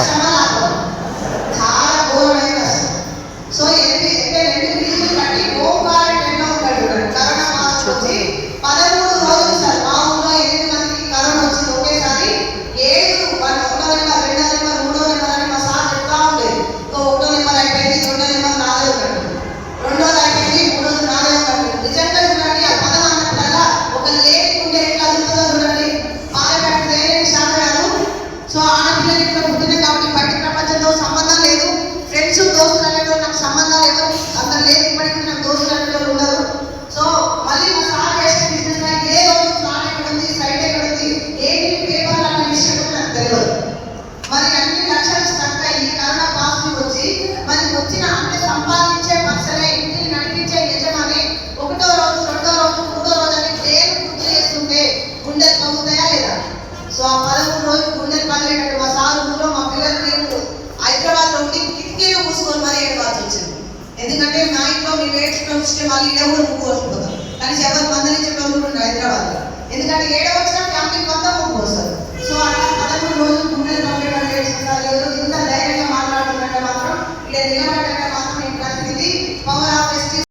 శ్రమ లాభం చాలా ఘోరమైన కష్టం. సో రెండు బ్రిడ్జిలు కట్టి ఓంకార టెంట్లో ఉంటాడు. కరోనా మాస్క్ వచ్చి 13 రోజులు సార్ మా ఊళ్ళో 8 మందికి కరోనా వచ్చింది ఒకేసారి. 7 ఒకటో నెంబర్, రెండో నెంబర్, మూడో నెంబర్ అని మా సార్ చెప్తా ఉండేది. ఒకటో నెంబర్ అయిపోయింది, రెండో నెంబర్ నాదే ఒకటి, రెండోది అయిపోయింది, మూడోది నాదే ఒకటి. నిజంగా చూడండి ఆ పదం అన్నప్పుడల్లా ఒక లేడీ ఉండే ఎట్లా అదుపుతుందో చూడండి. పాలపేట దేని శాఖ కాదు. సో ఆడపిల్లలు ఇక్కడ పుట్టిన కాబట్టి బయట ప్రపంచంతో సంబంధం లేదు. ఫ్రెండ్స్ దోస్తులు అనేటువంటి నాకు సంబంధాలు ఎవరు అందరు లేదు. ఇప్పటికీ నాకు దోస్తులు అనేటువంటి ఉండదు. సో మళ్ళీ మా సార్ చేసే బిజినెస్ లో ఏ రోజు ప్లాన్ ఎక్కడ ఉంది, సైట్ ఎక్కడ ఉంది, ఏంటి పేపర్ అన్న విషయం కూడా నాకు తెలియదు. మరి అన్ని లక్షలు స్టక్ అయ్యి కరోనా పాజిటివ్ వచ్చి మరి వచ్చిన అంటే సంపాదించే పర్సనే, ఇంటిని నడిపించే యజమాని ఒకటో రోజు, రెండో రోజు, మూడో రోజు అని పేరు గుర్తు చేస్తుంటే గుండెలు పగుతాయా లేదా? సో ఆ 13 రోజులు గుండెలు పగిలేటట్టు మా సార్ ఊళ్ళో మా పిల్లలు మేము హైదరాబాద్ లో ఉండి కిటికీలు మూసుకొని మరీ ఏడవాల్సి వచ్చింది. ఎందుకంటే మా ఇంట్లో మేము ఏడ్చుకొని వస్తే మళ్ళీ ఈడ కూడా ముగ్గు వస్తుపోతాం. కానీ ఎవరు మందలించేటోళ్ళు కూడా హైదరాబాద్ లో. ఎందుకంటే ఏడ వచ్చినా ఫ్యామిలీ మొత్తం ముగ్గు వస్తారు. సో అట్లా 13 రోజులు